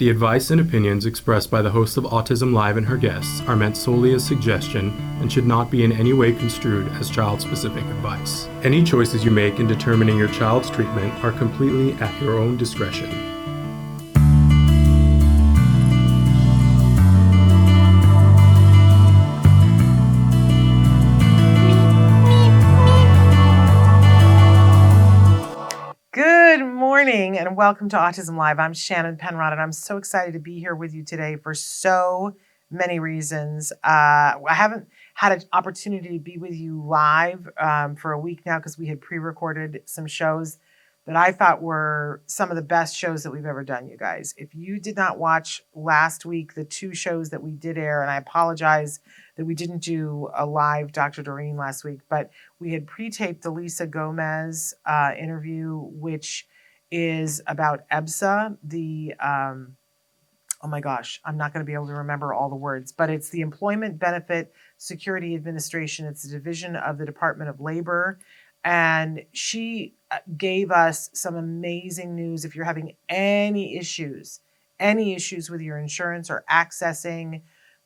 The advice and opinions expressed by the host of Autism Live and her guests are meant solely as suggestion and should not be in any way construed as child-specific advice. Any choices you make in determining your child's treatment are completely at your own discretion. Good morning and welcome to Autism Live. I'm Shannon Penrod and I'm so excited to be here with you today for so many reasons. I haven't had an opportunity to be with you live for a week now because we had pre-recorded some shows that I thought were some of the best shows that we've ever done, you guys. If you did not watch last week, the two shows that we did air, and I apologize that we didn't do a live Dr. Doreen last week, but we had pre-taped the Lisa Gomez interview, which is about EBSA, oh my gosh, I'm not going to be able to remember all the words, but it's the Employment Benefit Security Administration. It's a division of the Department of Labor. And she gave us some amazing news. If you're having any issues with your insurance or accessing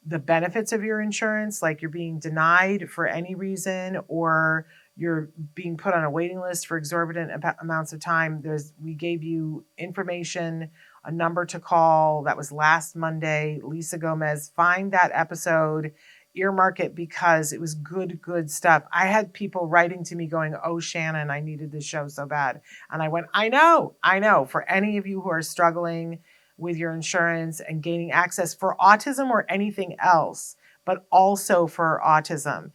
the benefits of your insurance, like you're being denied for any reason or you're being put on a waiting list for exorbitant amounts of time, we gave you information, a number to call. That was last Monday. Lisa Gomez, find that episode, earmark it because it was good stuff. I had people writing to me going, "Oh, Shannon, I needed this show so bad." And I went, I know. For any of you who are struggling with your insurance and gaining access for autism or anything else, but also for autism,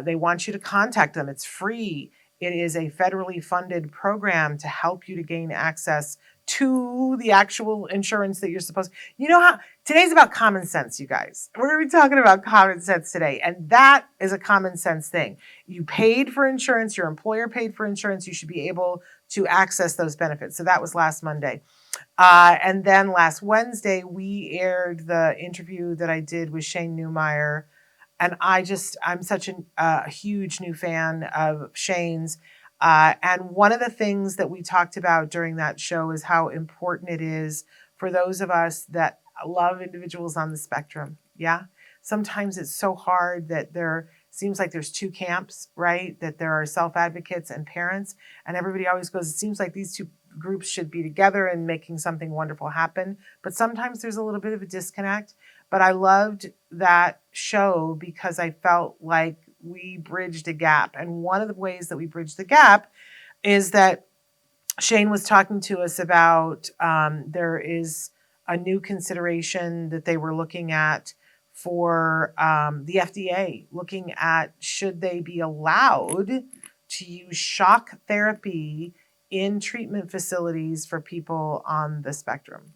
they want you to contact them. It's free. It is a federally funded program to help you to gain access to the actual insurance that you're supposed to. You know how today's about common sense, you guys. We're going to be talking about common sense today. And that is a common sense thing. You paid for insurance, your employer paid for insurance, you should be able to access those benefits. So that was last Monday. And then last Wednesday, we aired the interview that I did with Shane Newmeyer. And I'm such a huge new fan of Shane's. And one of the things that we talked about during that show is how important it is for those of us that love individuals on the spectrum. Yeah. Sometimes it's so hard that seems like there's two camps, right? That there are self-advocates and parents, and everybody always goes, it seems like these two groups should be together and making something wonderful happen. But sometimes there's a little bit of a disconnect. But I loved that show because I felt like we bridged a gap. And one of the ways that we bridged the gap is that Shane was talking to us about there is a new consideration that they were looking at for the FDA, looking at should they be allowed to use shock therapy in treatment facilities for people on the spectrum.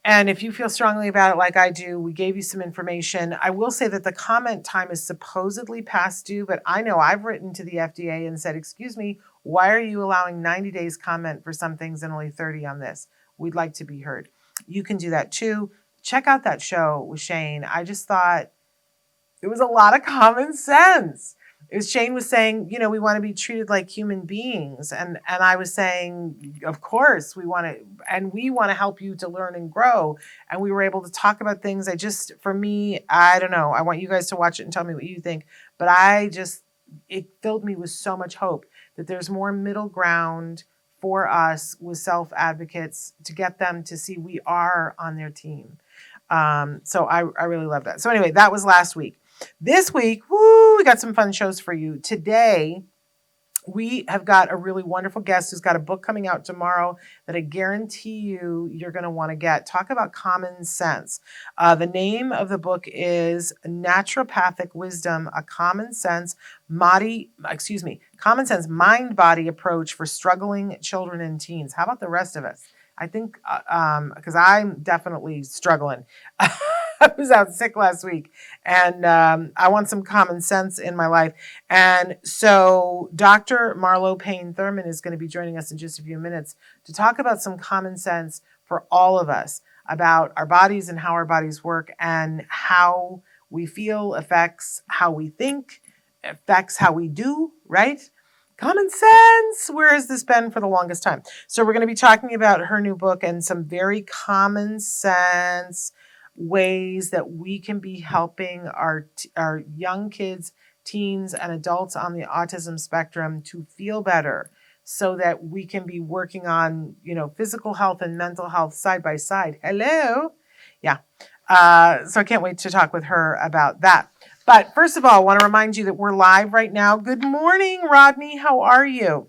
And if you feel strongly about it like I do, we gave you some information. I will say that the comment time is supposedly past due, but I know I've written to the FDA and said, excuse me, why are you allowing 90 days comment for some things and only 30 on this? We'd like to be heard. You can do that too. Check out that show with Shane. I just thought it was a lot of common sense. Shane was saying, we want to be treated like human beings. And I was saying, of course, we want to help you to learn and grow. And we were able to talk about things. For me, I don't know. I want you guys to watch it and tell me what you think. But it filled me with so much hope that there's more middle ground for us with self-advocates to get them to see we are on their team. So I really love that. So anyway, that was last week. This week, we got some fun shows for you. Today, we have got a really wonderful guest who's got a book coming out tomorrow that I guarantee you're going to want to get. Talk about common sense. The name of the book is Naturopathic Wisdom, a common sense mind-body approach for struggling children and teens. How about the rest of us? I think, because I'm definitely struggling. I was out sick last week and I want some common sense in my life. And so Dr. Marlo Payne Thurman is going to be joining us in just a few minutes to talk about some common sense for all of us about our bodies and how our bodies work and how we feel affects how we think, affects how we do, right? Common sense. Where has this been for the longest time? So we're going to be talking about her new book and some very common sense ways that we can be helping our young kids, teens, and adults on the autism spectrum to feel better, so that we can be working on, physical health and mental health side by side. Hello. Yeah. So I can't wait to talk with her about that. But first of all, I want to remind you that we're live right now. Good morning, Rodney. How are you?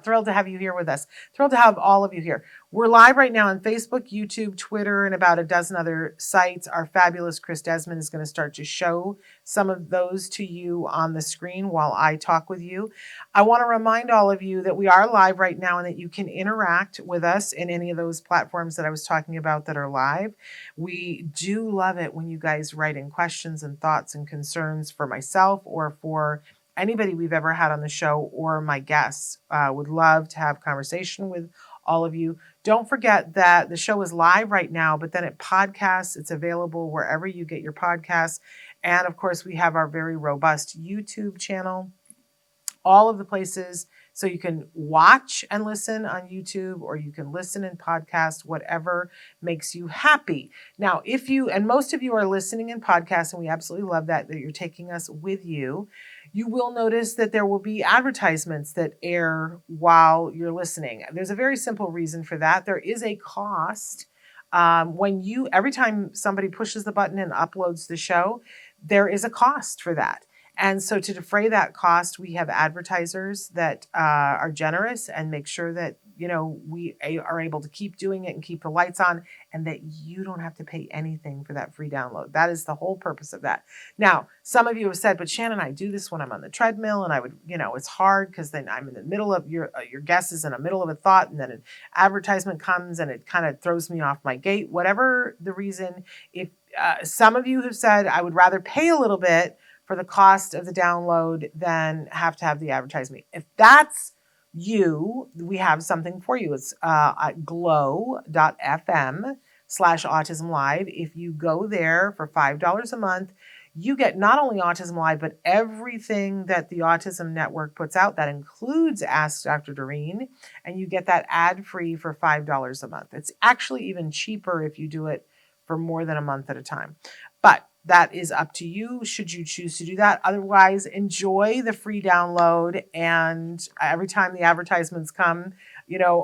Thrilled to have you here with us. Thrilled to have all of you here. We're live right now on Facebook, YouTube, Twitter, and about a dozen other sites. Our fabulous Chris Desmond is going to start to show some of those to you on the screen while I talk with you. I want to remind all of you that we are live right now and that you can interact with us in any of those platforms that I was talking about that are live. We do love it when you guys write in questions and thoughts and concerns for myself or for anybody we've ever had on the show or my guests. Would love to have conversation with all of you. Don't forget that the show is live right now, but then it podcasts. It's available wherever you get your podcasts. And of course, we have our very robust YouTube channel, all of the places. So you can watch and listen on YouTube, or you can listen in podcast, whatever makes you happy. Now, and most of you are listening in podcasts, and we absolutely love that you're taking us with you. You will notice that there will be advertisements that air while you're listening. There's a very simple reason for that. There is a cost. Every time somebody pushes the button and uploads the show, there is a cost for that. And so to defray that cost, we have advertisers that are generous and make sure that, we are able to keep doing it and keep the lights on, and that you don't have to pay anything for that free download. That is the whole purpose of that. Now, some of you have said, but Shannon, I do this when I'm on the treadmill, and I would, it's hard because then I'm in the middle of your guest is in the middle of a thought, and then an advertisement comes and it kind of throws me off my gate. Whatever the reason, if some of you have said, I would rather pay a little bit for the cost of the download than have to have the advertisement. If that's you, we have something for you. It's at glow.fm/autism-live. If you go there for $5 a month, you get not only Autism Live, but everything that the Autism Network puts out. That includes Ask Dr. Doreen, and you get that ad-free for $5 a month. It's actually even cheaper if you do it for more than a month at a time. But that is up to you, should you choose to do that. Otherwise, enjoy the free download. And every time the advertisements come,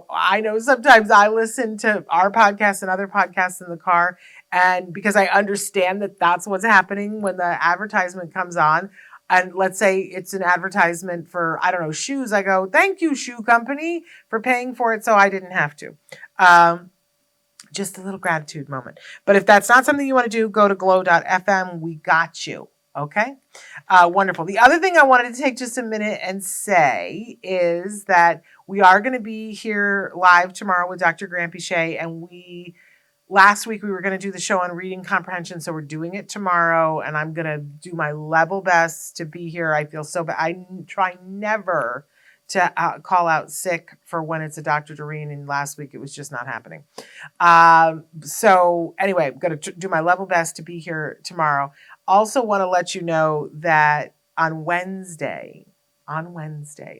I know sometimes I listen to our podcast and other podcasts in the car. And because I understand that that's what's happening when the advertisement comes on. And let's say it's an advertisement for, shoes. I go, thank you, shoe company, for paying for it so I didn't have to. Just a little gratitude moment. But if that's not something you want to do, go to glow.fm. We got you. Okay? Wonderful. The other thing I wanted to take just a minute and say is that we are going to be here live tomorrow with Dr. Grant Pichet. And last week we were going to do the show on reading comprehension. So we're doing it tomorrow. And I'm going to do my level best to be here. I feel so bad. I try never to call out sick for when it's a Dr. Doreen, and last week it was just not happening. So anyway, I'm going to do my level best to be here tomorrow. Also want to let you know that on Wednesday,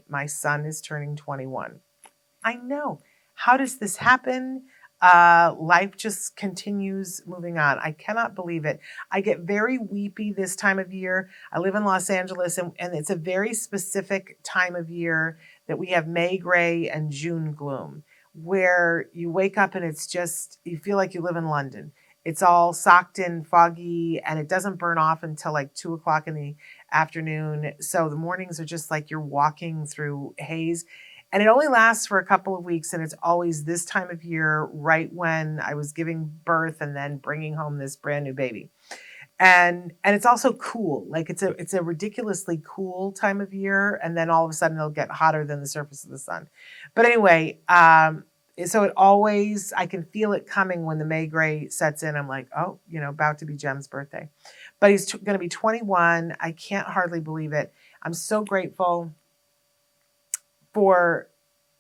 my son is turning 21. I know. How does this happen? Life just continues moving on. I cannot believe it. I get very weepy this time of year. I live in Los Angeles, and it's a very specific time of year that we have May gray and June gloom, where you wake up and it's just, you feel like you live in London. It's all socked in, foggy, and it doesn't burn off until like 2:00 in the afternoon. So the mornings are just like you're walking through haze. And it only lasts for a couple of weeks, and it's always this time of year, right when I was giving birth and then bringing home this brand new baby. And it's also cool. Like it's a ridiculously cool time of year, and then all of a sudden it'll get hotter than the surface of the sun. But anyway, so it always, I can feel it coming when the May gray sets in. I'm like, oh, about to be Jem's birthday. But he's going to be 21. I can't hardly believe it. I'm so grateful for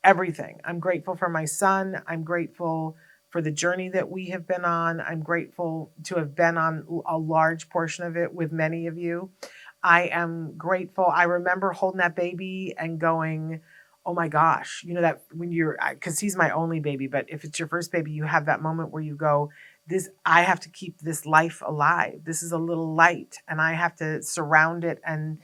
everything. I'm grateful for my son. I'm grateful for the journey that we have been on. I'm grateful to have been on a large portion of it with many of you. I am grateful. I remember holding that baby and going, oh my gosh, that when because he's my only baby, but if it's your first baby, you have that moment where you go, I have to keep this life alive. This is a little light, and I have to surround it and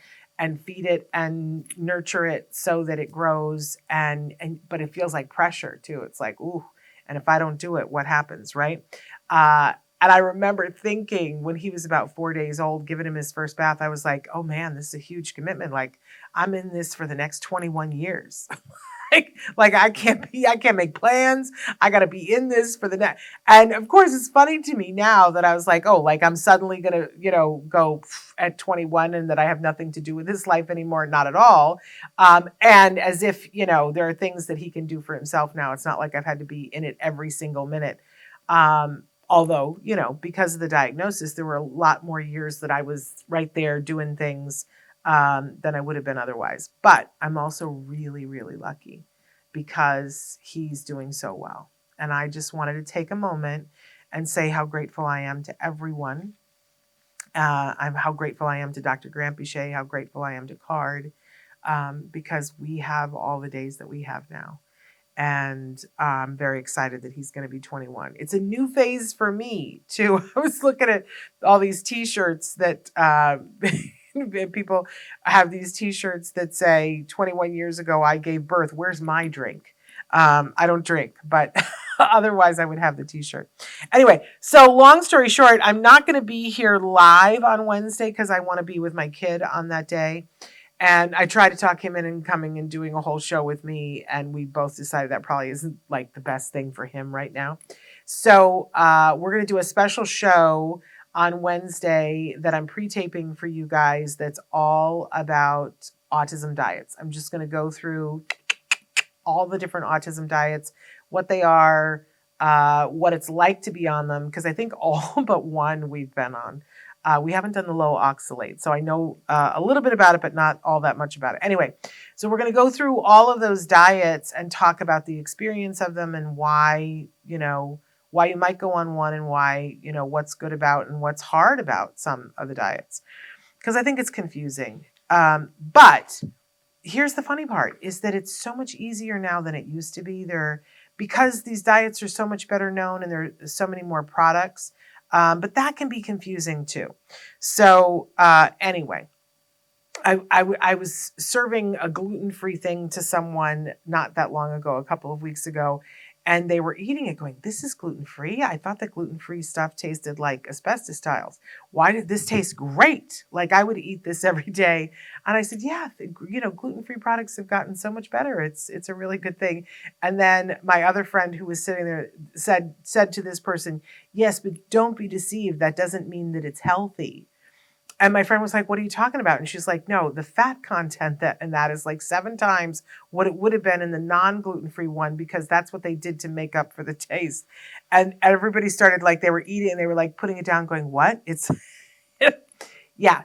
feed it and nurture it so that it grows. But it feels like pressure too. It's like, ooh, and if I don't do it, what happens, right? And I remember thinking when he was about 4 days old, giving him his first bath, I was like, oh man, this is a huge commitment. Like, I'm in this for the next 21 years. like I can't make plans. I got to be in this for the next. And of course, it's funny to me now that I was like, oh, like I'm suddenly going to, go at 21 and that I have nothing to do with his life anymore. Not at all. And as if, there are things that he can do for himself now. It's not like I've had to be in it every single minute. Although, because of the diagnosis, there were a lot more years that I was right there doing things than I would have been otherwise. But I'm also really, really lucky because he's doing so well. And I just wanted to take a moment and say how grateful I am to everyone. How grateful I am to Dr. Grampiche, how grateful I am to CARD, because we have all the days that we have now. And I'm very excited that he's going to be 21. It's a new phase for me, too. I was looking at all these T-shirts that people have these T-shirts that say 21 years ago, I gave birth. Where's my drink? I don't drink, but otherwise I would have the T-shirt. Anyway, so long story short, I'm not going to be here live on Wednesday because I want to be with my kid on that day. And I tried to talk him in and coming and doing a whole show with me. And we both decided that probably isn't like the best thing for him right now. So we're going to do a special show on Wednesday that I'm pre-taping for you guys. That's all about autism diets. I'm just going to go through all the different autism diets, what they are, what it's like to be on them. Because I think all but one we've been on. We haven't done the low oxalate, so I know a little bit about it, but not all that much about it. Anyway, so we're going to go through all of those diets and talk about the experience of them and why you might go on one and why, what's good about and what's hard about some of the diets. Because I think it's confusing. But here's the funny part is that it's so much easier now than it used to be. Because these diets are so much better known and there are so many more products. But that can be confusing too. So anyway, I was serving a gluten-free thing to someone not that long ago, a couple of weeks ago, and they were eating it going, this is gluten-free? I thought that gluten-free stuff tasted like asbestos tiles. Why did this taste great? Like I would eat this every day. And I said, yeah, gluten-free products have gotten so much better. It's a really good thing. And then my other friend who was sitting there said to this person, yes, but don't be deceived. That doesn't mean that it's healthy. And my friend was like, what are you talking about? And she's like, no, the fat content that is like 7 times what it would have been in the non-gluten-free one, because that's what they did to make up for the taste. And everybody started like, they were eating and they were like putting it down going, what? It's, yeah,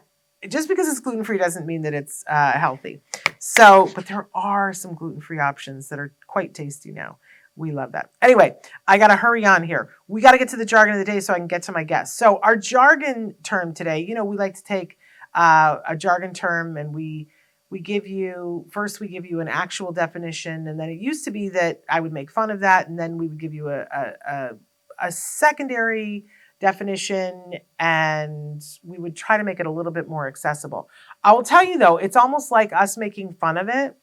just because it's gluten-free doesn't mean that it's healthy. So, but there are some gluten-free options that are quite tasty now. We love that. Anyway, I got to hurry on here. We got to get to the jargon of the day so I can get to my guests. So our jargon term today, we like to take a jargon term and we give you an actual definition. And then it used to be that I would make fun of that. And then we would give you a secondary definition and we would try to make it a little bit more accessible. I will tell you though, it's almost like us making fun of it.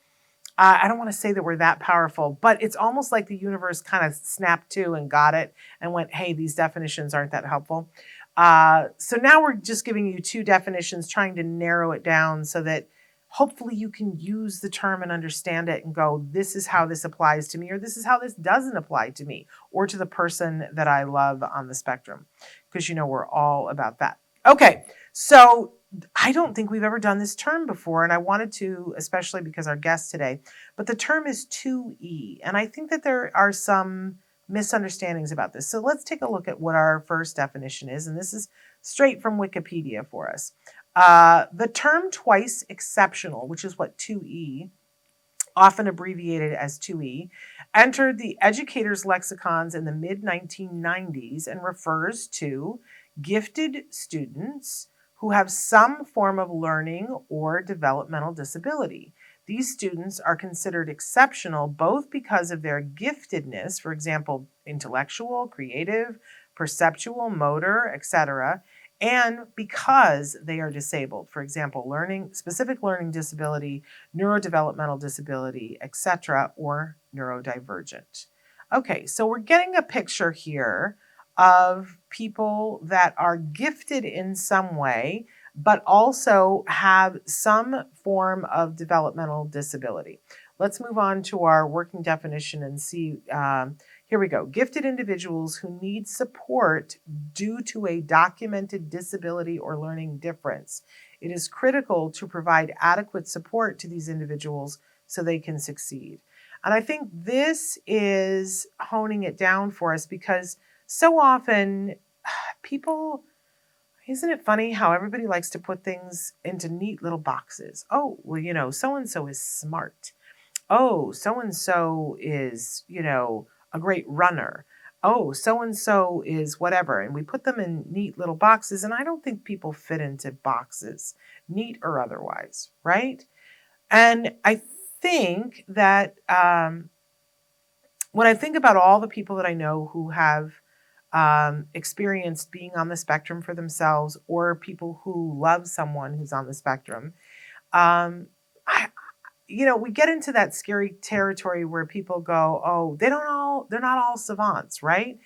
I don't want to say that we're that powerful, but it's almost like the universe kind of snapped to and got it and went, hey, these definitions aren't that helpful. So now we're just giving you 2 definitions, trying to narrow it down so that hopefully you can use the term and understand it and go, this is how this applies to me, or this is how this doesn't apply to me or to the person that I love on the spectrum. Because we're all about that. Okay, so I don't think we've ever done this term before, and I wanted to, especially because our guest today, but the term is 2E, and I think that there are some misunderstandings about this. So let's take a look at what our first definition is, and this is straight from Wikipedia for us. The term twice exceptional, which is what 2E, often abbreviated as 2E, entered the educators' lexicons in the mid-1990s and refers to gifted students who have some form of learning or developmental disability. These students are considered exceptional both because of their giftedness, for example, intellectual, creative, perceptual, motor, etc., and because they are disabled, for example, specific learning disability, neurodevelopmental disability, etc., or neurodivergent. Okay, so we're getting a picture here of people that are gifted in some way, but also have some form of developmental disability. Let's move on to our working definition and see. Here we go. Gifted individuals who need support due to a documented disability or learning difference. It is critical to provide adequate support to these individuals so they can succeed. And I think this is honing it down for us because so often people, isn't it funny how everybody likes to put things into neat little boxes? Oh, well, so and so is smart. Oh, so and so is, a great runner. Oh, so and so is whatever. And we put them in neat little boxes. And I don't think people fit into boxes, neat or otherwise, right? And I think that when I think about all the people that I know who have experienced being on the spectrum for themselves or people who love someone who's on the spectrum, um, I, we get into that scary territory where people go, oh, they're not all savants, right?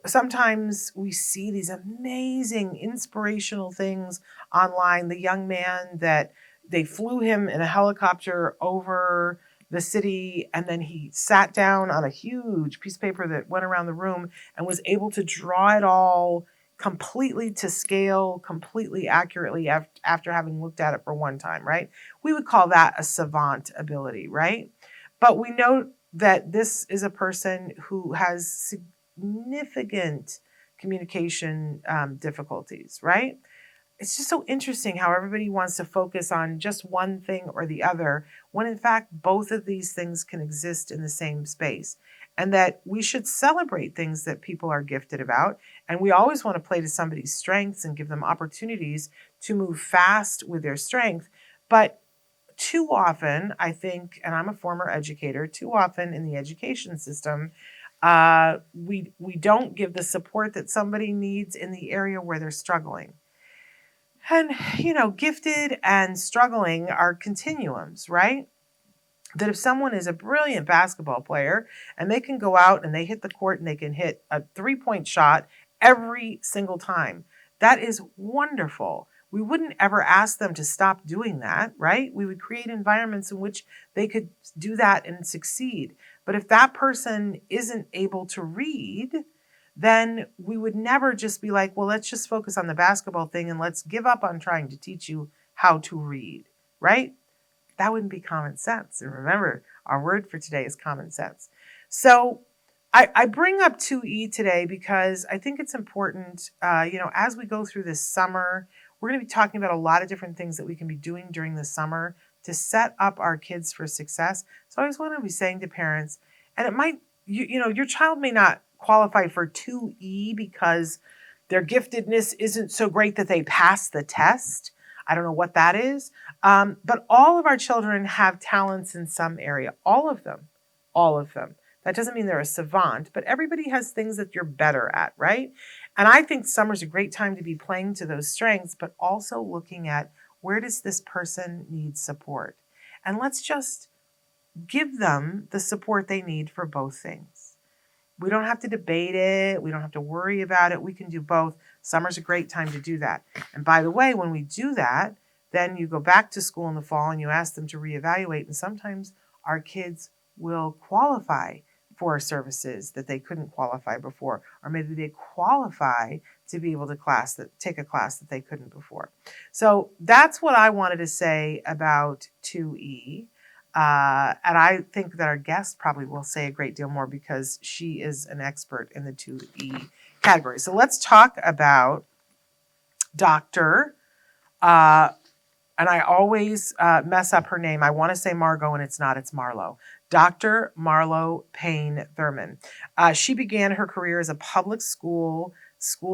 Sometimes we see these amazing inspirational things online. The young man that they flew him in a helicopter over the city, and then he sat down on a huge piece of paper that went around the room and was able to draw it all completely to scale, completely accurately after having looked at it for one time, right? We would call that a savant ability, right? But we know that this is a person who has significant communication difficulties, right? It's just so interesting how everybody wants to focus on just one thing or the other, when in fact, both of these things can exist in the same space. And that we should celebrate things that people are gifted about. And we always want to play to somebody's strengths and give them opportunities to move fast with their strength. But too often, I think, and I'm a former educator, too often in the education system, we don't give the support that somebody needs in the area where they're struggling. And, gifted and struggling are continuums, right? That if someone is a brilliant basketball player and they can go out and they hit the court and they can hit a 3-point shot every single time, that is wonderful. We wouldn't ever ask them to stop doing that, right? We would create environments in which they could do that and succeed. But if that person isn't able to read, then we would never just be like, well, let's just focus on the basketball thing and let's give up on trying to teach you how to read, right? That wouldn't be common sense. And remember, our word for today is common sense. So I bring up 2E today because I think it's important, as we go through this summer, we're going to be talking about a lot of different things that we can be doing during the summer to set up our kids for success. So I always want to be saying to parents, and it might, your child may not qualify for 2E because their giftedness isn't so great that they pass the test. I don't know what that is. But all of our children have talents in some area. All of them. That doesn't mean they're a savant, but everybody has things that you're better at, right? And I think summer's a great time to be playing to those strengths, but also looking at where does this person need support? And let's just give them the support they need for both things. We don't have to debate it. We don't have to worry about it. We can do both. Summer's a great time to do that. And by the way, when we do that, then you go back to school in the fall and you ask them to reevaluate. And sometimes our kids will qualify for services that they couldn't qualify before, or maybe they qualify to be able to take a class that they couldn't before. So that's what I wanted to say about 2E. And I think that our guest probably will say a great deal more because she is an expert in the 2E category. So let's talk about Dr. And I always mess up her name. I want to say Margot, and it's not. It's Marlo. Dr. Marlo Payne Thurman. She began her career as a public school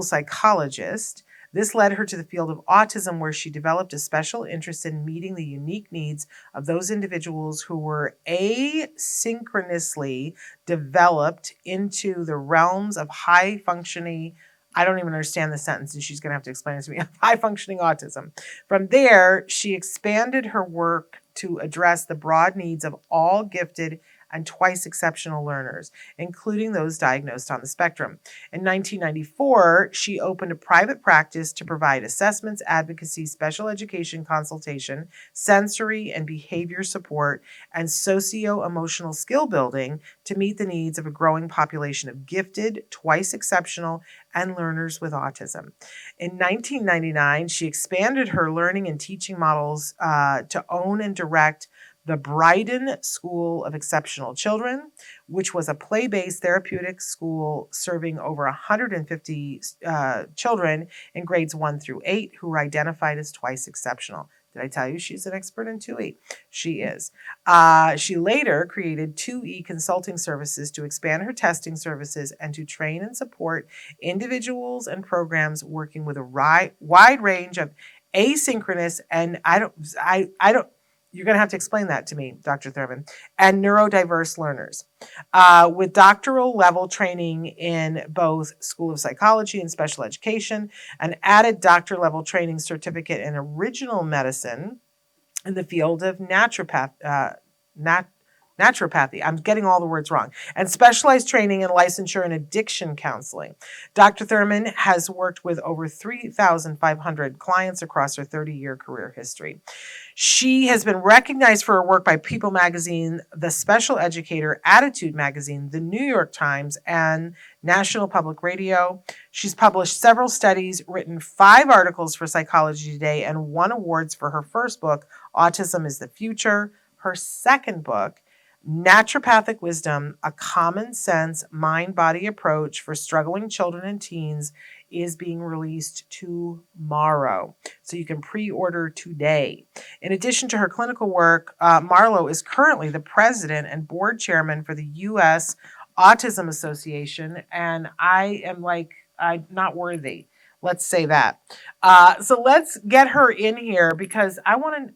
psychologist, This led her to the field of autism, where she developed a special interest in meeting the unique needs of those individuals who were asynchronously developed into the realms of high functioning. I don't even understand the sentence, and she's going to have to explain it to me. High functioning autism. From there, she expanded her work to address the broad needs of all gifted and twice exceptional learners, including those diagnosed on the spectrum. In 1994, she opened a private practice to provide assessments, advocacy, special education consultation, sensory and behavior support, and socio-emotional skill building to meet the needs of a growing population of gifted, twice exceptional, and learners with autism. In 1999, she expanded her learning and teaching models to own and direct the Bryden School of Exceptional Children, which was a play-based therapeutic school serving over 150 children in grades 1 through 8 who were identified as twice exceptional. Did I tell you she's an expert in 2E? She is. She later created 2E consulting services to expand her testing services and to train and support individuals and programs working with a wide range of asynchronous and you're going to have to explain that to me, Dr. Thurman, and neurodiverse learners. With doctoral level training in both School of Psychology and Special Education, an added doctor level training certificate in original medicine in the field of naturopathy. I'm getting all the words wrong. And specialized training in licensure and addiction counseling. Dr. Thurman has worked with over 3,500 clients across her 30-year career history. She has been recognized for her work by People Magazine, The Special Educator, Attitude Magazine, The New York Times, and National Public Radio. She's published several studies, written 5 articles for Psychology Today, and won awards for her first book, Autism is the Future. Her second book, Naturopathic Wisdom, a common sense mind-body approach for struggling children and teens, is being released tomorrow. So you can pre-order today. In addition to her clinical work, Marlo is currently the president and board chairman for the U.S. Autism Association. And I'm not worthy. Let's say that. So let's get her in here because I want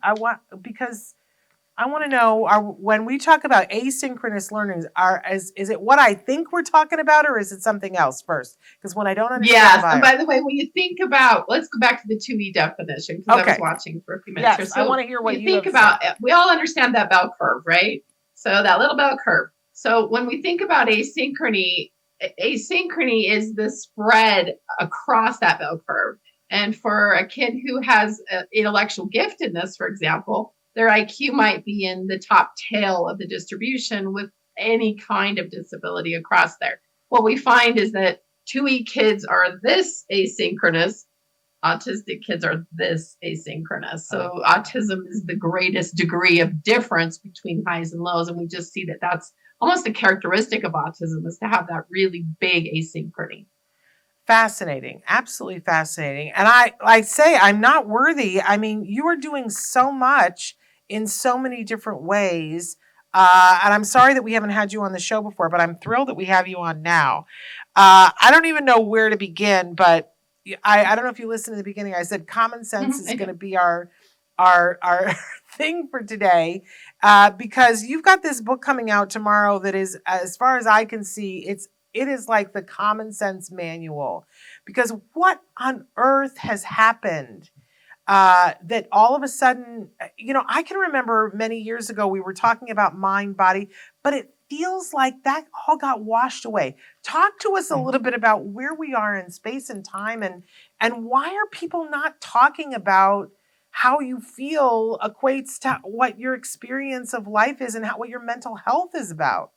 to know, when we talk about asynchronous learning, is it what I think we're talking about, or is it something else first? Because when I don't understand yes, and by the way, when you think about, let's go back to the 2E definition, because I was watching for a few minutes. Yes, so I want to hear what you think about. We all understand that bell curve, right? So that little bell curve. So when we think about asynchrony is the spread across that bell curve. And for a kid who has intellectual giftedness, for example, their IQ might be in the top tail of the distribution with any kind of disability across there. What we find is that 2E kids are this asynchronous, autistic kids are this asynchronous. So autism is the greatest degree of difference between highs and lows. And we just see that that's almost a characteristic of autism, is to have that really big asynchrony. Fascinating. Absolutely fascinating. And I say I'm not worthy. I mean, you are doing so much in so many different ways. And I'm sorry that we haven't had you on the show before, but I'm thrilled that we have you on now. I don't even know where to begin, but I don't know if you listened to the beginning. I said common sense is going to be our thing for today, because you've got this book coming out tomorrow that is, as far as I can see, it is like the common sense manual. Because what on earth has happened that all of a sudden, I can remember many years ago we were talking about mind body, but it feels like that all got washed away. Talk to us a little bit about where we are in space and time, and why are people not talking about how you feel equates to what your experience of life is and what your mental health is about?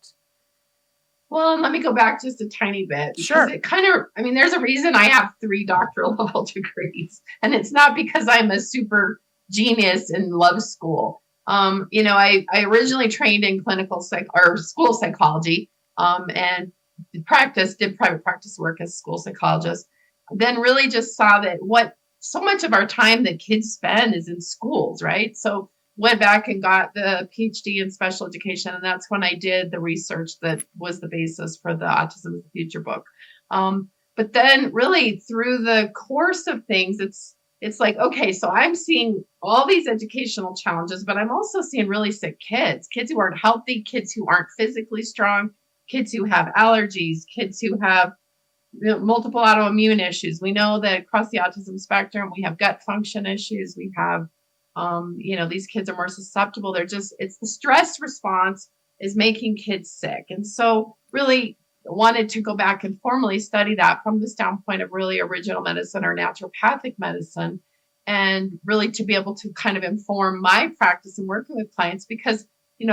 Well, let me go back just a tiny bit. Sure. It there's a reason I have 3 doctoral level degrees, and it's not because I'm a super genius and love school. I originally trained in school psychology, and did private practice work as a school psychologist. Then really just saw that so much of our time that kids spend is in schools, right? So went back and got the PhD in special education. And that's when I did the research that was the basis for the Autism is the Future book. But But then really through the course of things, it's like, okay, so I'm seeing all these educational challenges, but I'm also seeing really sick kids who aren't healthy, kids who aren't physically strong, kids who have allergies, kids who have multiple autoimmune issues. We know that across the autism spectrum, we have gut function issues. We have, these kids are more susceptible. It's the stress response is making kids sick. And so really wanted to go back and formally study that from the standpoint of really original medicine or naturopathic medicine, and really to be able to kind of inform my practice and working with clients, because,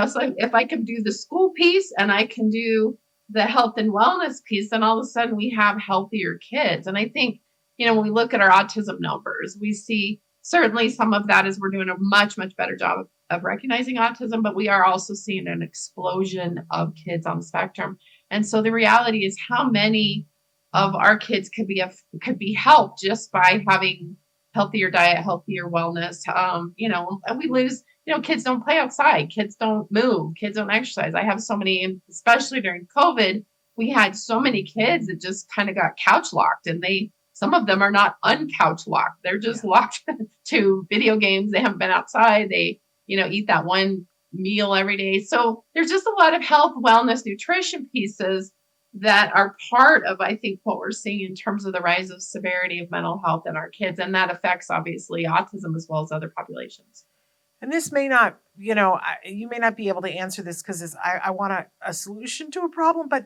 so if I can do the school piece and I can do the health and wellness piece, then all of a sudden we have healthier kids. And I think, when we look at our autism numbers, we see certainly some of that is we're doing a much, much better job of recognizing autism, but we are also seeing an explosion of kids on the spectrum. And so the reality is how many of our kids could be helped just by having healthier diet, healthier wellness, and we lose, kids don't play outside, kids don't move, kids don't exercise. I have so many, especially during COVID, we had so many kids that just kind of got couch locked, and some of them are not uncouch locked. They're just locked to video games. They haven't been outside. They, eat that one meal every day. So there's just a lot of health, wellness, nutrition pieces that are part of, I think, what we're seeing in terms of the rise of severity of mental health in our kids. And that affects, obviously, autism as well as other populations. And this may not, you may not be able to answer this because I want a solution to a problem, but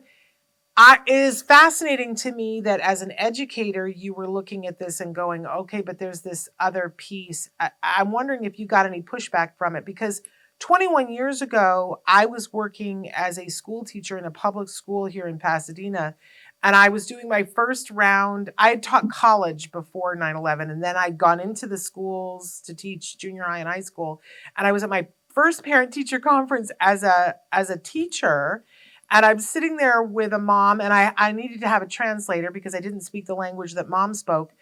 it is fascinating to me that as an educator, you were looking at this and going, okay, but there's this other piece. I'm wondering if you got any pushback from it, because 21 years ago, I was working as a school teacher in a public school here in Pasadena, and I was doing my first round. I had taught college before 9/11, and then I'd gone into the schools to teach junior high and high school, and I was at my first parent-teacher conference as a teacher. And I'm sitting there with a mom, and I needed to have a translator because I didn't speak the language that mom spoke.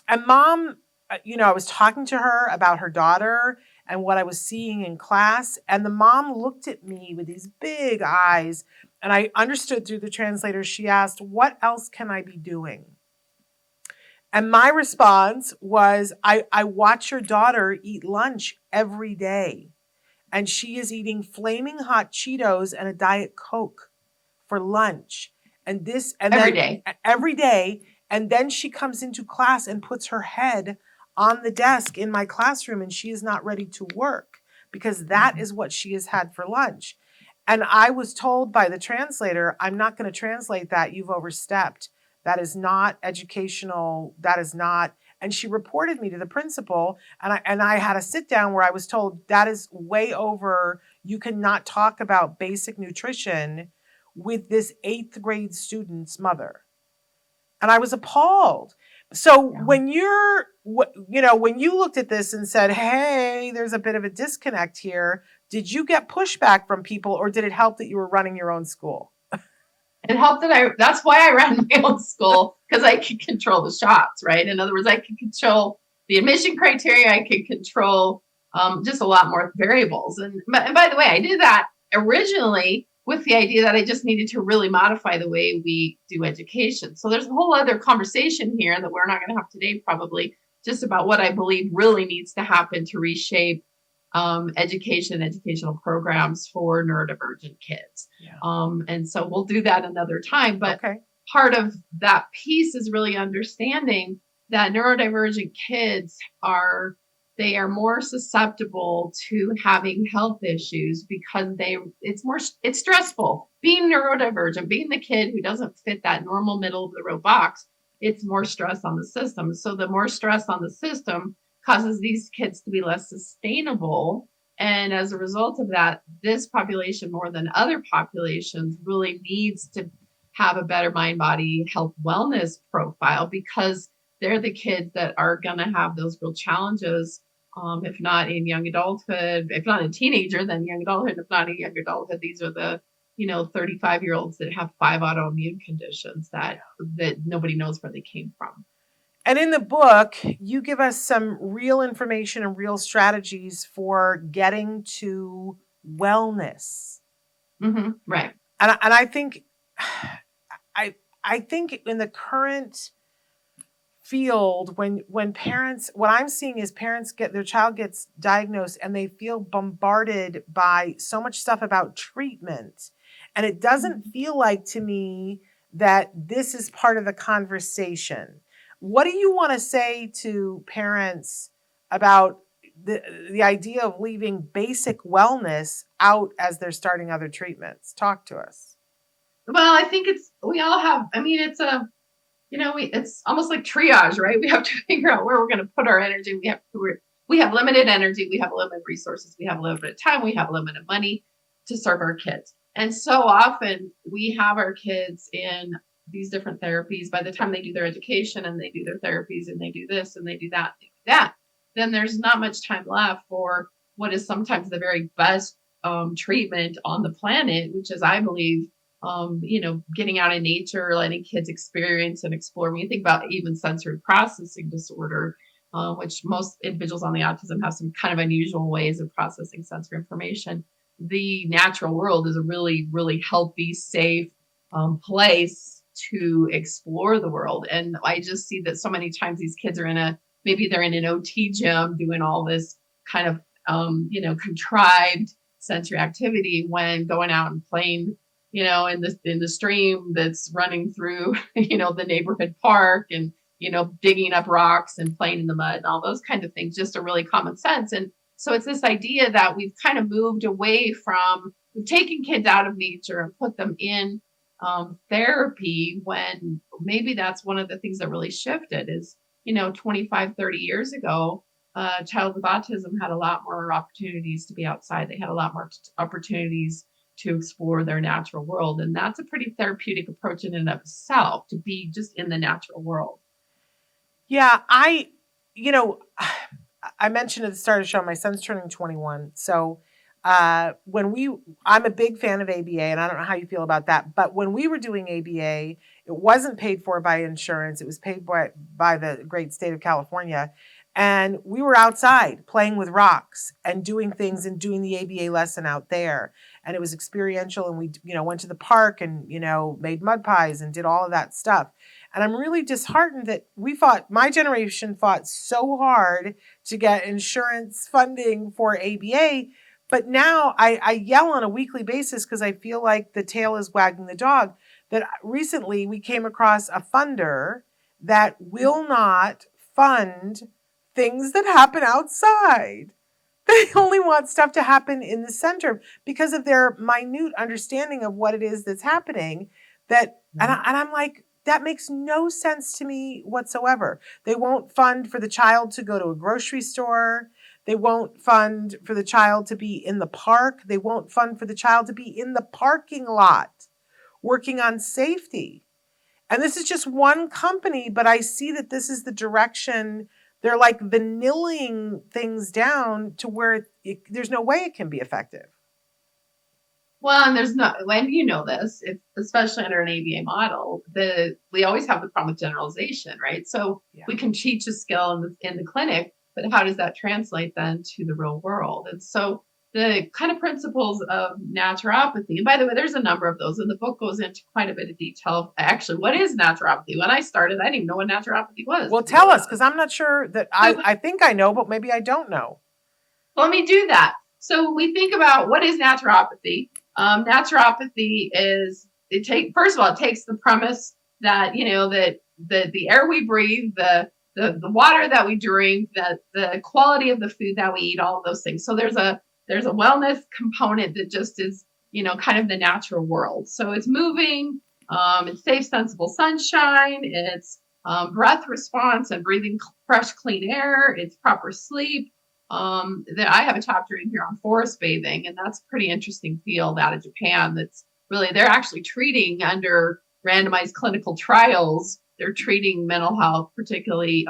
And mom, I was talking to her about her daughter and what I was seeing in class. And the mom looked at me with these big eyes, and I understood through the translator. She asked, "What else can I be doing?" And my response was, I watch your daughter eat lunch every day, and she is eating flaming hot Cheetos and a Diet Coke for lunch. And every day. And then she comes into class and puts her head on the desk in my classroom, and she is not ready to work because that is what she has had for lunch. And I was told by the translator, I'm not going to translate that. You've overstepped. That is not educational. That is not. And she reported me to the principal, and I had a sit down where I was told that is way over. You cannot talk about basic nutrition with this 8th grade student's mother. And I was appalled. So when when you looked at this and said, hey, there's a bit of a disconnect here, did you get pushback from people, or did it help that you were running your own school? It helped that's why I ran my own school, because I could control the shots, right? In other words, I could control the admission criteria. I could control just a lot more variables. And by the way, I did that originally with the idea that I just needed to really modify the way we do education. So there's a whole other conversation here that we're not going to have today, probably, just about what I believe really needs to happen to reshape educational programs for neurodivergent kids. Yeah. And so we'll do that another time. But part of that piece is really understanding that neurodivergent kids are more susceptible to having health issues because it's stressful. Being neurodivergent, being the kid who doesn't fit that normal middle of the road box, it's more stress on the system. So the more stress on the system causes these kids to be less sustainable. And as a result of that, this population, more than other populations, really needs to have a better mind, body, health, wellness profile, because they're the kids that are going to have those real challenges, if not in young adulthood, if not a teenager, then young adulthood. If not in young adulthood, these are the 35-year-olds that have 5 autoimmune conditions that nobody knows where they came from. And in the book, you give us some real information and real strategies for getting to wellness. Mm-hmm. Right. And I think I think in the current field, when parents, what I'm seeing is parents their child gets diagnosed and they feel bombarded by so much stuff about treatment, and it doesn't feel like to me that this is part of the conversation. What do you want to say to parents about the idea of leaving basic wellness out as they're starting other treatments? Talk to us. Well, I think we all have, I mean, it's almost like triage, right? We have to figure out where we're going to put our energy. We have limited energy. We have limited resources. We have limited time. We have limited money to serve our kids. And so often we have our kids in these different therapies. By the time they do their education and they do their therapies and they do this and they do that, then there's not much time left for what is sometimes the very best treatment on the planet, which is, I believe, getting out in nature, letting kids experience and explore. When you think about even sensory processing disorder, which most individuals on the autism have some kind of unusual ways of processing sensory information, the natural world is a really, really healthy, safe place to explore the world. And I just see that so many times these kids are maybe they're in an OT gym doing all this kind of, contrived sensory activity, when going out and playing, in the stream that's running through, the neighborhood park, and, digging up rocks and playing in the mud and all those kinds of things, just are really common sense. And so it's this idea that we've kind of moved away from taking kids out of nature and put them in therapy, when maybe that's one of the things that really shifted is, 25, 30 years ago, a child with autism had a lot more opportunities to be outside. They had a lot more opportunities to explore their natural world. And that's a pretty therapeutic approach in and of itself, to be just in the natural world. Yeah, I mentioned at the start of the show, my son's turning 21. So I'm a big fan of ABA, and I don't know how you feel about that, but when we were doing ABA, it wasn't paid for by insurance. It was paid by the great state of California. And we were outside playing with rocks and doing things and doing the ABA lesson out there. And it was experiential. And we, went to the park and, made mud pies and did all of that stuff. And I'm really disheartened that my generation fought so hard to get insurance funding for ABA. But now I yell on a weekly basis because I feel like the tail is wagging the dog, that recently we came across a funder that will not fund things that happen outside. They only want stuff to happen in the center because of their minute understanding of what it is that's happening. And I'm like, that makes no sense to me whatsoever. They won't fund for the child to go to a grocery store. They won't fund for the child to be in the park. They won't fund for the child to be in the parking lot working on safety. And this is just one company, but I see that this is the direction. They're like vanilling things down to where there's no way it can be effective. Well, and when this, especially under an ABA model, we always have the problem with generalization, right? So we can teach a skill in the clinic, but how does that translate then to the real world? And so the kind of principles of naturopathy, and by the way, there's a number of those, and the book goes into quite a bit of detail. Actually, what is naturopathy? When I started, I didn't even know what naturopathy was. Well, tell us, because I'm not sure that I think I know, but maybe I don't know. Let me do that. So we think about what is naturopathy. Naturopathy is, it takes the premise that, that the air we breathe, the water that we drink, the quality of the food that we eat, all of those things. So there's a wellness component that just is, kind of the natural world. So it's moving, it's safe, sensible sunshine, it's breath response and breathing fresh, clean air, it's proper sleep. I have a chapter in here on forest bathing, and that's a pretty interesting field out of Japan. That's really, they're actually treating under randomized clinical trials. They're treating mental health, particularly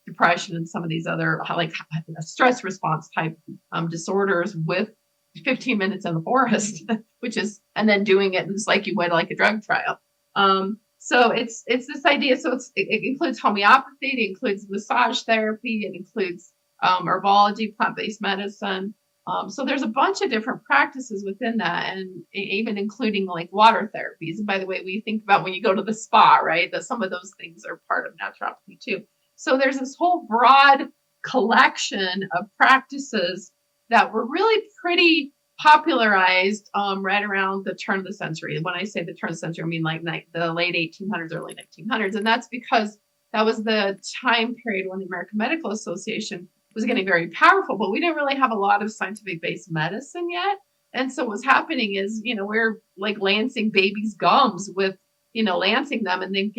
depression and some of these other like stress response type disorders with 15 minutes in the forest, and then doing it just like you would like a drug trial. So it's this idea. So it includes homeopathy, it includes massage therapy, it includes herbology, plant-based medicine. So there's a bunch of different practices within that, and even including like water therapies. And by the way, we think about when you go to the spa, right? That some of those things are part of naturopathy too. So there's this whole broad collection of practices that were really pretty popularized right around the turn of the century. And when I say the turn of the century, I mean like the late 1800s, early 1900s. And that's because that was the time period when the American Medical Association was getting very powerful, but we didn't really have a lot of scientific-based medicine yet. And so what's happening is, we're like lancing babies' gums with, lancing them and then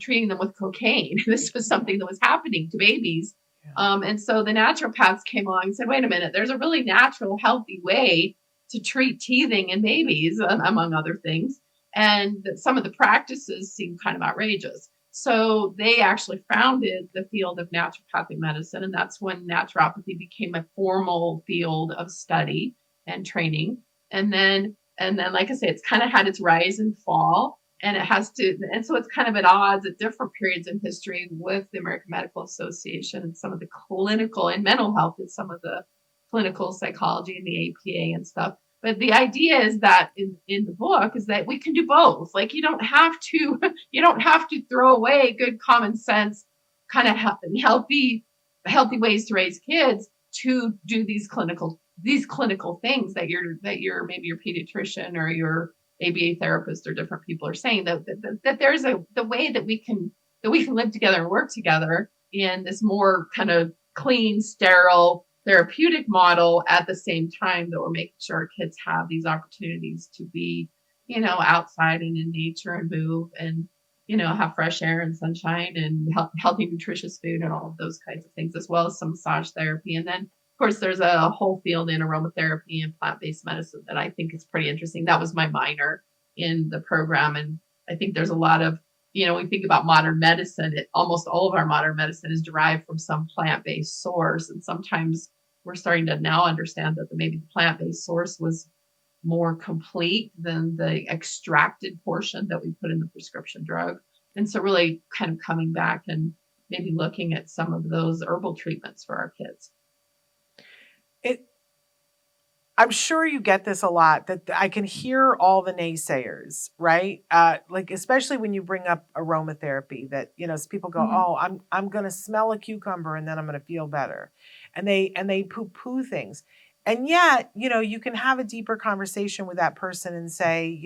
treating them with cocaine. This was something that was happening to babies. Yeah. And so the naturopaths came along and said, wait a minute, there's a really natural, healthy way to treat teething in babies, among other things. And some of the practices seem kind of outrageous. So they actually founded the field of naturopathic medicine, and that's when naturopathy became a formal field of study and training. And then, like I say, it's kind of had its rise and fall, and and so it's kind of at odds at different periods in history with the American Medical Association and some of the clinical and mental health and some of the clinical psychology and the APA and stuff. But the idea is that in the book is that we can do both. Like you don't have to throw away good common sense, kind of healthy ways to raise kids to do these clinical things that you're maybe your pediatrician or your ABA therapist or different people are saying that there's the way that we can live together and work together in this more kind of clean, sterile, therapeutic model at the same time that we're making sure our kids have these opportunities to be, outside and in nature and move and, have fresh air and sunshine and healthy, nutritious food and all of those kinds of things, as well as some massage therapy. And then, of course, there's a whole field in aromatherapy and plant-based medicine that I think is pretty interesting. That was my minor in the program. And I think there's a lot of, we think about modern medicine, almost all of our modern medicine is derived from some plant-based source. And sometimes we're starting to now understand that maybe the plant-based source was more complete than the extracted portion that we put in the prescription drug. And so really kind of coming back and maybe looking at some of those herbal treatments for our kids. I'm sure you get this a lot, that I can hear all the naysayers, right? Like, especially when you bring up aromatherapy, that, people go, oh, I'm going to smell a cucumber and then I'm going to feel better. And they poo-poo things. And yet, you can have a deeper conversation with that person and say,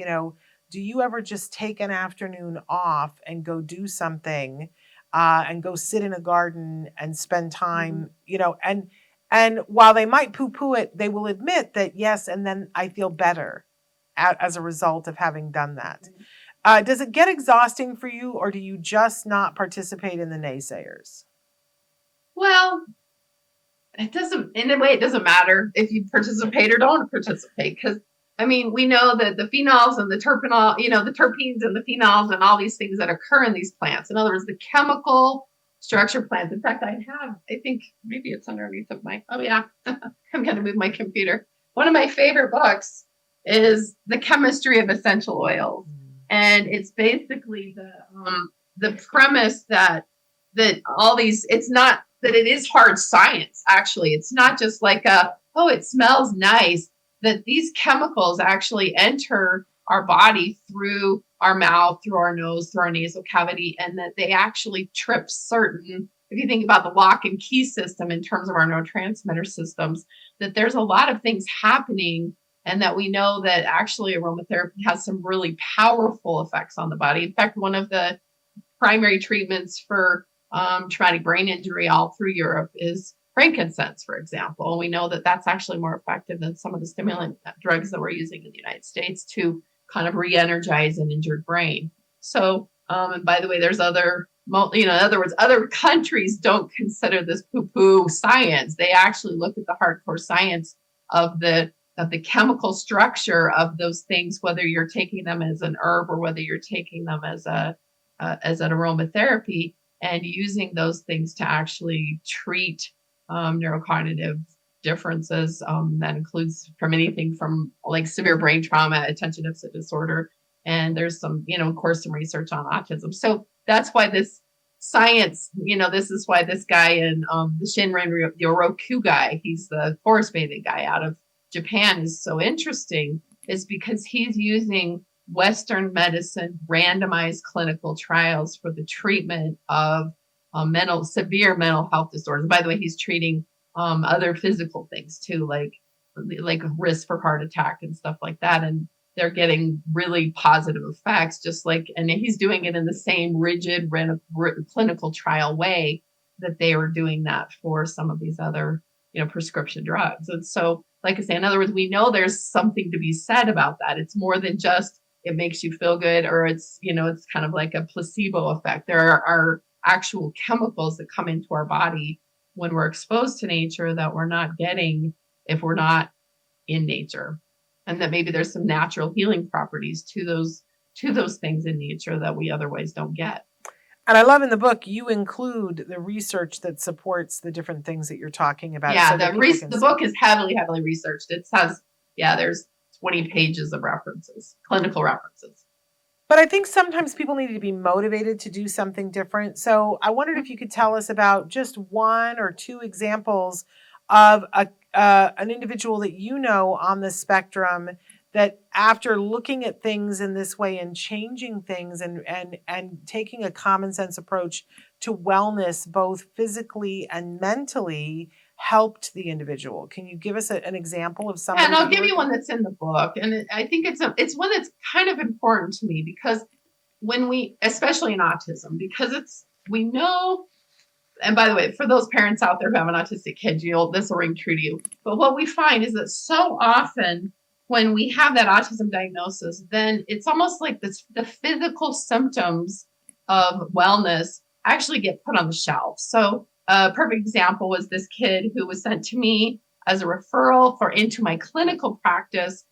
do you ever just take an afternoon off and go do something and go sit in a garden and spend time, and while they might poo-poo it, they will admit that, yes, and then I feel better as a result of having done that. Does it get exhausting for you, or do you just not participate in the naysayers? Well, it doesn't matter if you participate or don't participate, because we know that the phenols and the terpenol, the terpenes and the phenols and all these things that occur in these plants. In other words, the chemical structure plants. In fact, I think maybe it's underneath of oh yeah, I'm going to move my computer. One of my favorite books is The Chemistry of Essential Oils. And it's basically the premise that all these, it's not that it is hard science, actually. It's not just like it smells nice, that these chemicals actually enter our body through our mouth, through our nose, through our nasal cavity, and that they actually trip certain, if you think about the lock and key system in terms of our neurotransmitter systems, that there's a lot of things happening, and that we know that actually aromatherapy has some really powerful effects on the body. In fact, one of the primary treatments for traumatic brain injury all through Europe is frankincense, for example. And we know that that's actually more effective than some of the stimulant drugs that we're using in the United States to kind of re-energize an injured brain. So, and by the way, there's other, in other words, other countries don't consider this poo-poo science. They actually look at the hardcore science of the chemical structure of those things, whether you're taking them as an herb or whether you're taking them as an aromatherapy, and using those things to actually treat neurocognitive differences. That includes from anything from like severe brain trauma, attention deficit disorder, and there's some, of course, some research on autism. So that's why this science, this is why this guy in the Shinrin Yoroku guy, he's the forest bathing guy out of Japan, is so interesting, is because he's using Western medicine randomized clinical trials for the treatment of severe mental health disorders. By the way, he's treating other physical things too, like risk for heart attack and stuff like that. And they're getting really positive effects, and he's doing it in the same rigid clinical trial way that they were doing that for some of these other, prescription drugs. And so, like I say, in other words, we know there's something to be said about that. It's more than just it makes you feel good, or it's kind of like a placebo effect. There are actual chemicals that come into our body when we're exposed to nature that we're not getting if we're not in nature. And that maybe there's some natural healing properties to those things in nature that we otherwise don't get. And I love in the book, you include the research that supports the different things that you're talking about. Yeah, the book is heavily, heavily researched. There's 20 pages of references, clinical references. But I think sometimes people need to be motivated to do something different. So I wondered if you could tell us about just one or two examples of an individual that on the spectrum that after looking at things in this way and changing things and taking a common sense approach to wellness, both physically and mentally, helped the individual. Can you give us an example of somebody? And I'll give you one that's in the book. And I think it's one that's kind of important to me because especially in autism, because we know, and by the way, for those parents out there who have an autistic kid, this will ring true to you. But what we find is that so often when we have that autism diagnosis, then it's almost like the physical symptoms of wellness actually get put on the shelf. So a perfect example was this kid who was sent to me as a referral into my clinical practice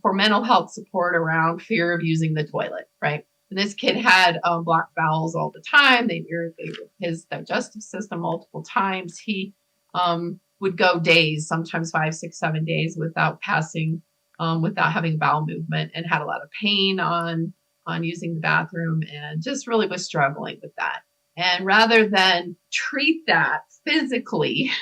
for mental health support around fear of using the toilet, right? And this kid had blocked bowels all the time. They irritated his digestive system multiple times. He would go days, sometimes 5, 6, 7 days without having bowel movement, and had a lot of pain on using the bathroom, and just really was struggling with that. And rather than treat that physically,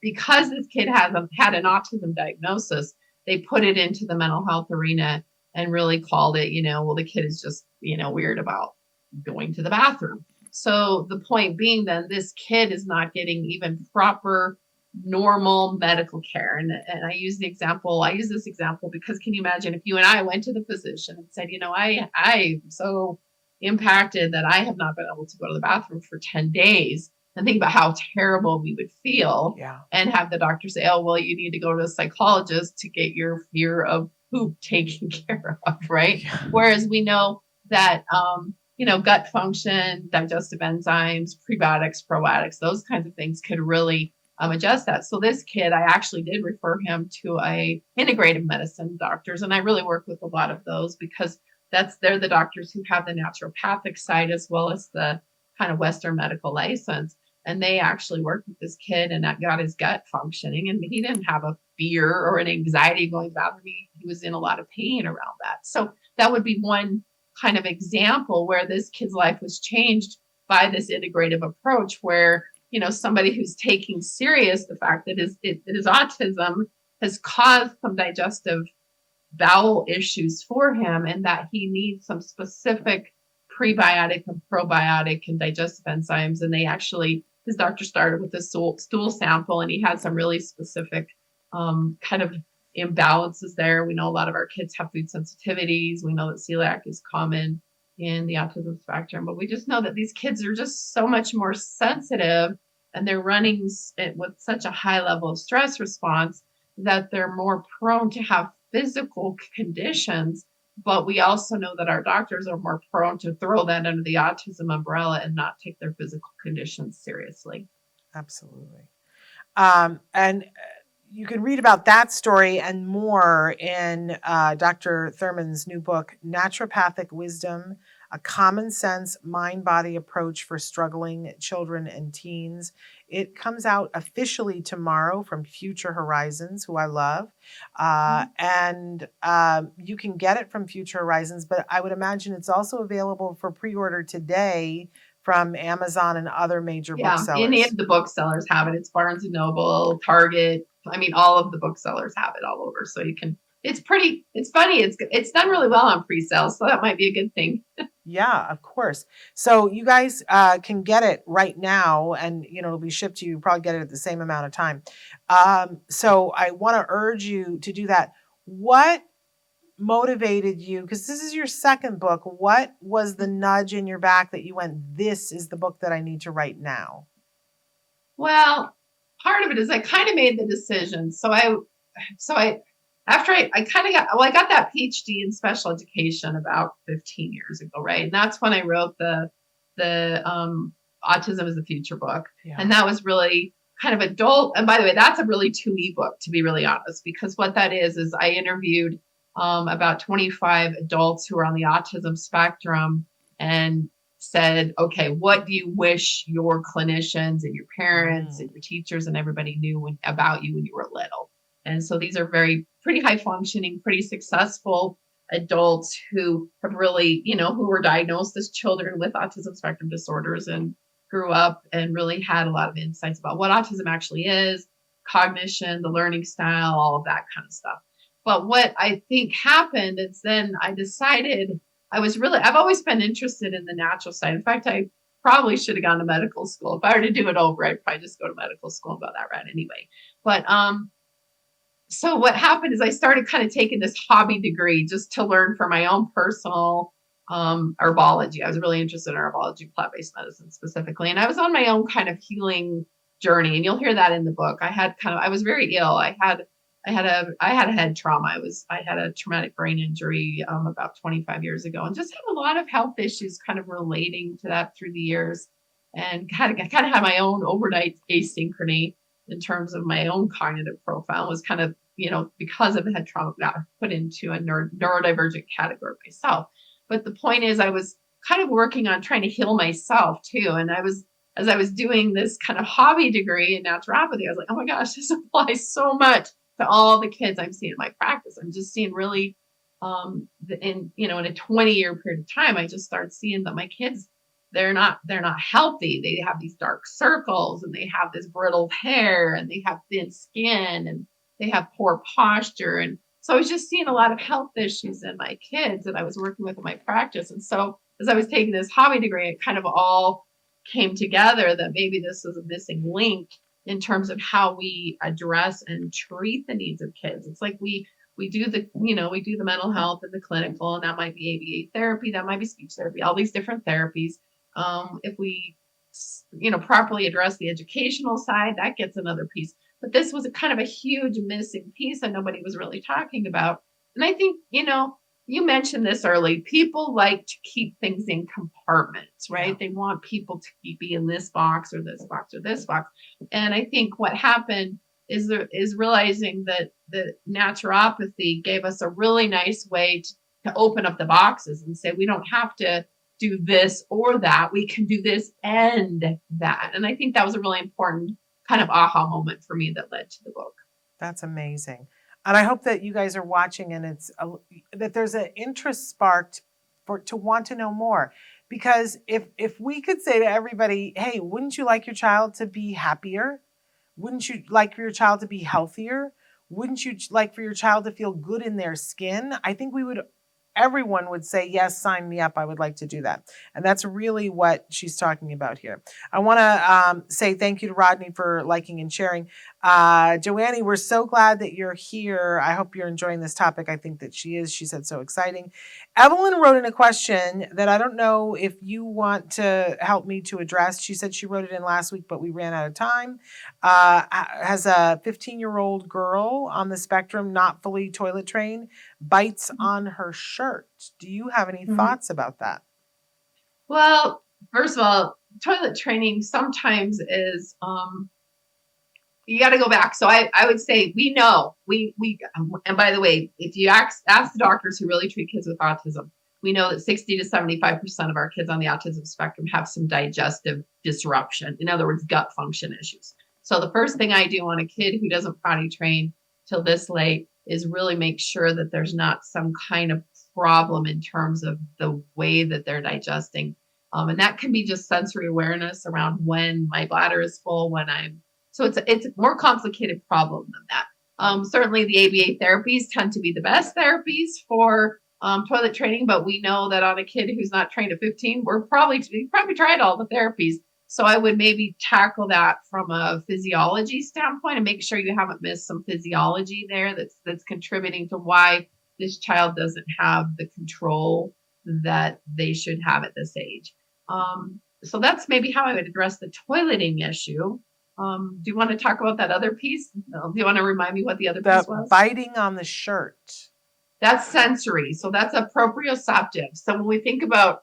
because this kid had an autism diagnosis, they put it into the mental health arena and really called it, the kid is just, weird about going to the bathroom. So the point being then this kid is not getting even proper normal medical care. And I use this example because can you imagine if you and I went to the physician and said, I'm so impacted that I have not been able to go to the bathroom for 10 days, and think about how terrible we would feel. Yeah. And have the doctor say, oh, well, you need to go to a psychologist to get your fear of poop taken care of, right? Yeah. Whereas we know that, gut function, digestive enzymes, prebiotics, probiotics, those kinds of things could really adjust that. So this kid, I actually did refer him to a integrative medicine doctors. And I really work with a lot of those because they're the doctors who have the naturopathic side as well as the kind of Western medical license. And they actually worked with this kid and that got his gut functioning. And he didn't have a fear or an anxiety going to the bathroom. He was in a lot of pain around that. So that would be one kind of example where this kid's life was changed by this integrative approach where, somebody who's taking serious the fact that his autism has caused some digestive bowel issues for him and that he needs some specific prebiotic and probiotic and digestive enzymes. And his doctor started with a stool sample and he had some really specific kind of imbalances there. We know a lot of our kids have food sensitivities. We know that celiac is common in the autism spectrum, but we just know that these kids are just so much more sensitive and they're running with such a high level of stress response that they're more prone to have physical conditions. But we also know that our doctors are more prone to throw that under the autism umbrella and not take their physical conditions seriously. Absolutely. And you can read about that story and more in Dr. Thurman's new book, Naturopathic Wisdom, A Common Sense Mind-Body Approach for Struggling Children and Teens. It comes out officially tomorrow from Future Horizons, who I love. And you can get it from Future Horizons, but I would imagine it's also available for pre-order today from Amazon and other major Yeah, any booksellers. of the booksellers have it. It's Barnes and Noble, Target. I mean, all of the booksellers have it all over. So you can. It's pretty. It's funny. It's done really well on pre-sale, so that might be a good thing. Yeah, of course. So you guys can get it right now, and it'll be shipped to you. You'll probably get it at the same amount of time. So I want to urge you to do that. What motivated you? Because this is your second book. What was the nudge in your back that you went, "This is the book that I need to write now"? Well, part of it is I kind of made the decision. So I after I kind of got, well, I got that PhD in special education about 15 years ago, right? And that's when I wrote the Autism is the Future book. Yeah. And that was really kind of adult. And by the way, that's a really 2E book, to be really honest, because what that is I interviewed about 25 adults who are on the autism spectrum and said, okay, what do you wish your clinicians and your parents and your teachers and everybody knew about you when you were little? And so these are pretty high functioning, pretty successful adults who have really, who were diagnosed as children with autism spectrum disorders and grew up and really had a lot of insights about what autism actually is, cognition, the learning style, all of that kind of stuff. But what I think happened is then I decided I've always been interested in the natural side. In fact, I probably should have gone to medical school. If I were to do it over, I'd probably just go to medical school and go that route anyway. But so what happened is I started kind of taking this hobby degree just to learn for my own personal herbology. I was really interested in herbology, plant-based medicine specifically. And I was on my own kind of healing journey. And you'll hear that in the book. I was very ill. I had a head trauma. I had a traumatic brain injury about 25 years ago, and just had a lot of health issues kind of relating to that through the years, and kind of had my own overnight asynchrony in terms of my own cognitive profile. Was kind of, because of the head trauma, got put into a neurodivergent category myself. But the point is, I was kind of working on trying to heal myself too. And as I was doing this kind of hobby degree in naturopathy, I was like, oh my gosh, this applies so much to all the kids I'm seeing in my practice. I'm just seeing really, in a 20-year period of time, I just started seeing that my kids, they're not healthy. They have these dark circles, and they have this brittle hair, and they have thin skin, and they have poor posture. And so I was just seeing a lot of health issues in my kids that I was working with in my practice. And so as I was taking this hobby degree, it kind of all came together that maybe this was a missing link in terms of how we address and treat the needs of kids. It's like we do the mental health and the clinical, and that might be ABA therapy, that might be speech therapy, all these different therapies. If we, properly address the educational side, that gets another piece. But this was a kind of a huge missing piece that nobody was really talking about. And I think, you mentioned this early. People like to keep things in compartments, right? Yeah. They want people to be in this box or this box or this box. And I think what happened is realizing that the naturopathy gave us a really nice way to open up the boxes and say, we don't have to do this or that. We can do this and that. And I think that was a really important kind of aha moment for me that led to the book. That's amazing. And I hope that you guys are watching and that there's an interest sparked to want to know more. Because if we could say to everybody, hey, wouldn't you like your child to be happier? Wouldn't you like for your child to be healthier? Wouldn't you like for your child to feel good in their skin? I think everyone would say, yes, sign me up. I would like to do that. And that's really what she's talking about here. I want to say thank you to Rodney for liking and sharing. Joanne, we're so glad that you're here. I hope you're enjoying this topic. I think that she is. She said so exciting. Evelyn wrote in a question that I don't know if you want to help me to address. She said she wrote it in last week, but we ran out of time. Has a 15-year-old girl on the spectrum, not fully toilet trained, bites on her shirt. Do you have any thoughts about that? Well, first of all, toilet training sometimes is, you got to go back. So I would say we know, and by the way, if you ask the doctors who really treat kids with autism, we know that 60 to 75% of our kids on the autism spectrum have some digestive disruption. In other words, gut function issues. So the first thing I do on a kid who doesn't potty train till this late is really make sure that there's not some kind of problem in terms of the way that they're digesting. And that can be just sensory awareness around when my bladder is full, so it's a more complicated problem than that. Certainly the ABA therapies tend to be the best therapies for toilet training, but we know that on a kid who's not trained at 15, we probably tried all the therapies. So I would maybe tackle that from a physiology standpoint and make sure you haven't missed some physiology there that's contributing to why this child doesn't have the control that they should have at this age. So that's maybe how I would address the toileting issue. Do you want to talk about that other piece? Do you want to remind me what the other piece was? Biting on the shirt. That's sensory. So that's a proprioceptive. So when we think about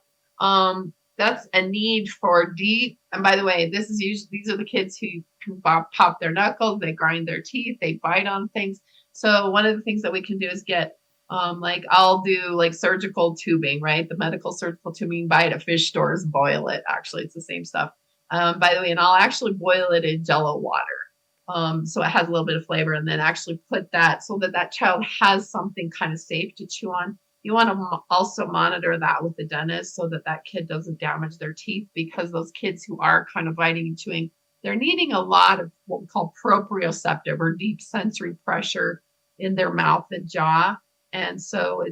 that's a need for deep, and by the way, these are the kids who can pop their knuckles, they grind their teeth, they bite on things. So one of the things that we can do is get like I'll do like surgical tubing, right? The medical surgical tubing, buy it at fish stores, boil it. Actually, it's the same stuff. By the way, and I'll actually boil it in Jello water. So it has a little bit of flavor, and then actually put that so that child has something kind of safe to chew on. You want to also monitor that with the dentist so that kid doesn't damage their teeth, because those kids who are kind of biting and chewing, they're needing a lot of what we call proprioceptive or deep sensory pressure in their mouth and jaw. And so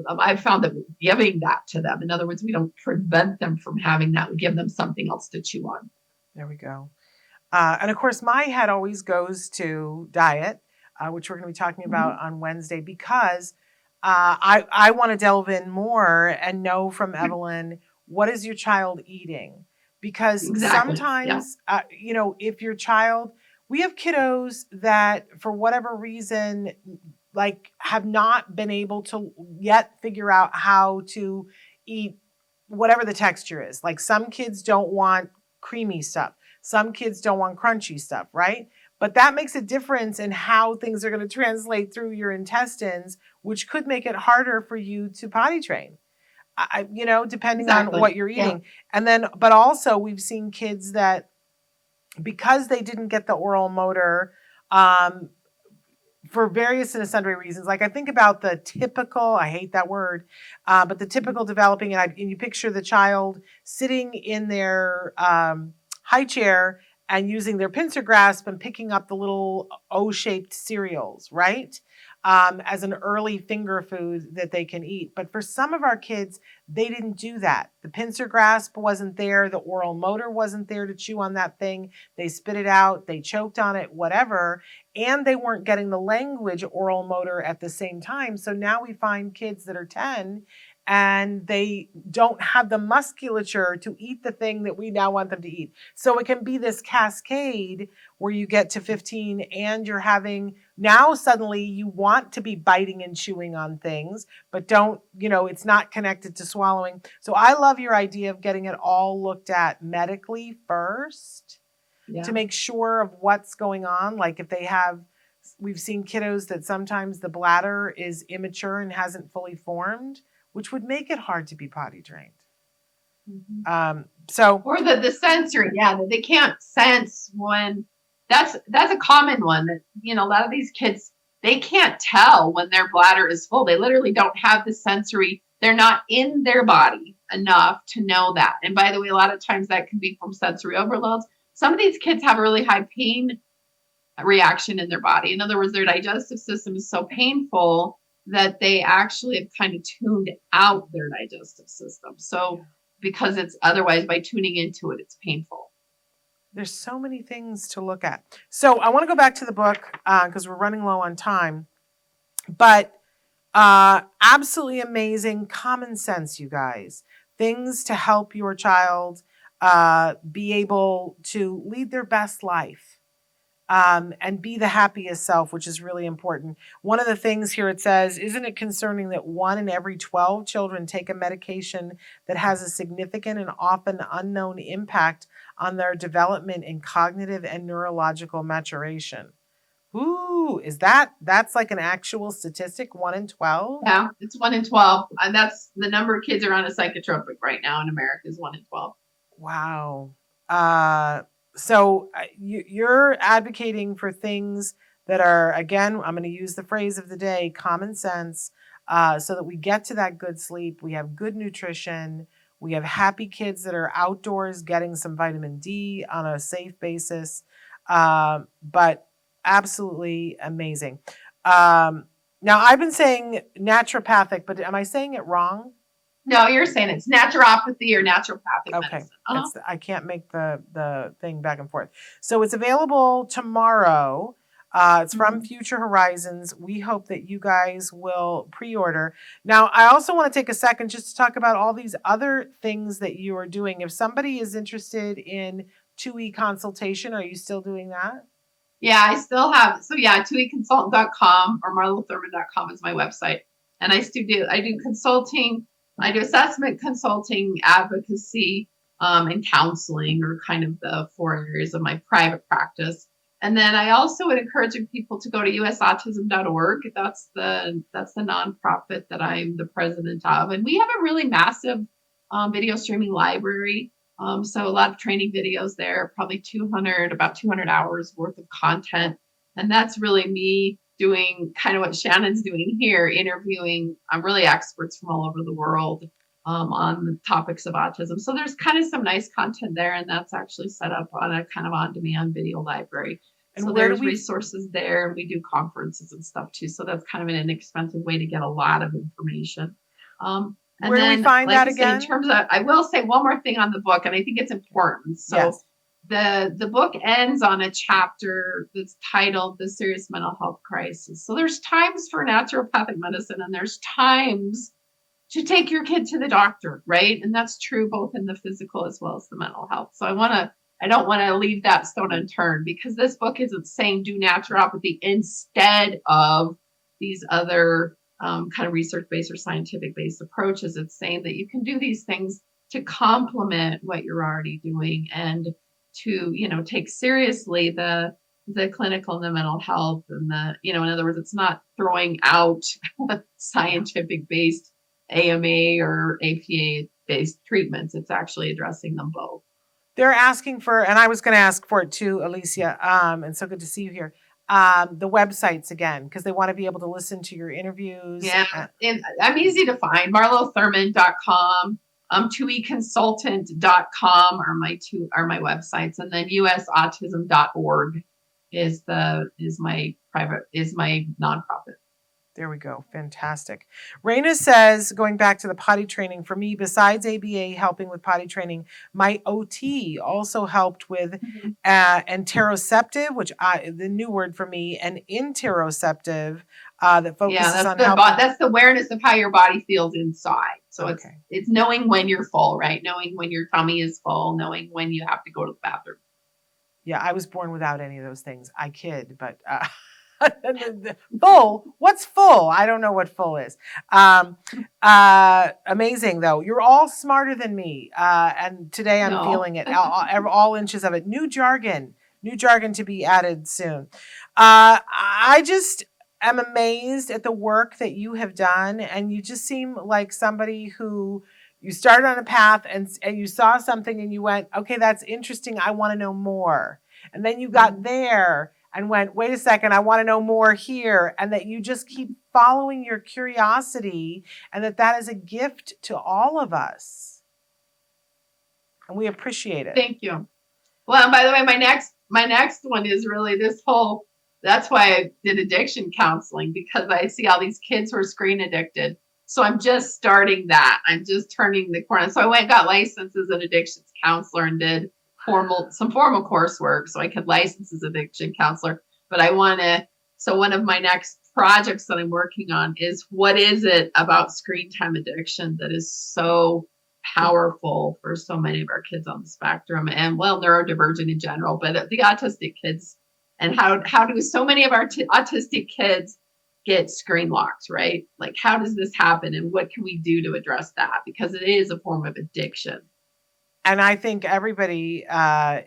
I've found that giving that to them, in other words, we don't prevent them from having that, we give them something else to chew on. There we go. And of course, my head always goes to diet, which we're going to be talking about on Wednesday, because I want to delve in more and know from Evelyn, what is your child eating? Because sometimes, if your child, we have kiddos that for whatever reason, like have not been able to yet figure out how to eat whatever the texture is. Like some kids don't want creamy stuff. Some kids don't want crunchy stuff, right? But that makes a difference in how things are going to translate through your intestines, which could make it harder for you to potty train, depending on what you're eating. Yeah. And then, but also we've seen kids that because they didn't get the oral motor, for various and sundry reasons. Like I think about the typical, I hate that word, but the typical developing, and you picture the child sitting in their high chair and using their pincer grasp and picking up the little O-shaped cereals, right? As an early finger food that they can eat. But for some of our kids, they didn't do that. The pincer grasp wasn't there. The oral motor wasn't there to chew on that thing. They spit it out. They choked on it, whatever. And they weren't getting the language oral motor at the same time. So now we find kids that are 10 and they don't have the musculature to eat the thing that we now want them to eat. So it can be this cascade where you get to 15 and you're having, now suddenly you want to be biting and chewing on things, but don't, it's not connected to swallowing. So I love your idea of getting it all looked at medically first to make sure of what's going on. Like if they have, we've seen kiddos that sometimes the bladder is immature and hasn't fully formed, which would make it hard to be potty trained. Mm-hmm. Or the sensory, that they can't sense when, that's a common one that, a lot of these kids, they can't tell when their bladder is full. They literally don't have the sensory, they're not in their body enough to know that. And by the way, a lot of times that can be from sensory overloads. Some of these kids have a really high pain reaction in their body. In other words, their digestive system is so painful that they actually have kind of tuned out their digestive system. So because it's otherwise, by tuning into it, it's painful. There's so many things to look at. So I want to go back to the book because we're running low on time. But absolutely amazing common sense, you guys. Things to help your child be able to lead their best life. And be the happiest self, which is really important. One of the things here it says, isn't it concerning that 1 in every 12 children take a medication that has a significant and often unknown impact on their development in cognitive and neurological maturation? Ooh, that's like an actual statistic, 1 in 12? Yeah, it's 1 in 12. And that's the number of kids are on a psychotropic right now in America is 1 in 12. Wow. So you're advocating for things that are, again, I'm going to use the phrase of the day, common sense, so that we get to that good sleep, we have good nutrition, We have happy kids that are outdoors getting some vitamin D on a safe basis. But absolutely amazing. Now, I've been saying naturopathic, but am I saying it wrong? No, you're saying it's naturopathy or naturopathic Okay, medicine. I can't make the thing back and forth. So it's available tomorrow. It's from Mhm. Future Horizons. We hope that you guys will pre-order. Now, I also want to take a second just to talk about all these other things that you are doing. If somebody is interested in 2E consultation, are you still doing that? Yeah, I still have. So yeah, 2econsultant.com or marlothurman.com is my website. And I do consulting. I do assessment consulting, advocacy, and counseling are kind of the four areas of my private practice. And then I also would encourage people to go to usautism.org. That's the nonprofit that I'm the president of. And we have a really massive video streaming library. So a lot of training videos there, probably about 200 hours worth of content. And that's really me doing kind of what Shannon's doing here, interviewing really experts from all over the world on the topics of autism. So there's kind of some nice content there, and that's actually set up on a kind of on-demand video library. And so there's resources there, and we do conferences and stuff too. So that's kind of an inexpensive way to get a lot of information. And where then, do we find like that I say, again? in terms of, I will say one more thing on the book, and I think it's important. So Yes. the book ends on a chapter that's titled "The Serious Mental Health Crisis." So there's times for naturopathic medicine, and there's times to take your kid to the doctor, right? And that's true both in the physical as well as the mental health. So I don't want to leave that stone unturned, because this book isn't saying do naturopathy instead of these other kind of research-based or scientific-based approaches. It's saying that you can do these things to complement what you're already doing, and to, take seriously the clinical and the mental health, and in other words, it's not throwing out scientific-based AMA or APA-based treatments. It's actually addressing them both. They're asking for, and I was going to ask for it too, Alicia. And so good to see you here. The websites again, because they want to be able to listen to your interviews. Yeah, and I'm easy to find. MarloThurman.com, 2econsultant.com are my websites, and then usautism.org is my nonprofit. There we go. Fantastic. Raina says, going back to the potty training, for me, besides ABA helping with potty training, my OT also helped with enteroceptive, which the new word for me, and interoceptive that focuses on helping. That's the awareness of how your body feels inside. So it's knowing when you're full, right? Knowing when your tummy is full, knowing when you have to go to the bathroom. Yeah, I was born without any of those things. I kid, but full. What's full? I don't know what full is. Amazing though. You're all smarter than me. And today I'm feeling it. All inches of it. New jargon to be added soon. I just am amazed at the work that you have done. And you just seem like somebody who you started on a path and you saw something and you went, okay, that's interesting. I want to know more. And then you got there and went, wait a second, I want to know more here. And that you just keep following your curiosity, and that is a gift to all of us. And we appreciate it. Thank you. Well, and by the way, my next one is really that's why I did addiction counseling, because I see all these kids who are screen addicted. So I'm just starting that. I'm just turning the corner. So I went and got licensed as an addictions counselor and did some formal coursework so I could license as addiction counselor. But so one of my next projects that I'm working on is, what is it about screen time addiction that is so powerful for so many of our kids on the spectrum, and neurodivergent in general, but the autistic kids, and how do so many of our autistic kids get screen locked, right? Like, how does this happen, and what can we do to address that? Because it is a form of addiction. And I think everybody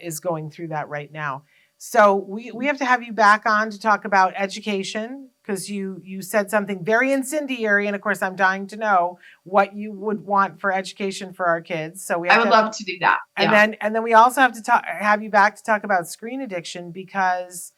is going through that right now. So we have to have you back on to talk about education, because you said something very incendiary, and of course I'm dying to know what you would want for education for our kids. So I would love to do that. And then we also have to have you back to talk about screen addiction, because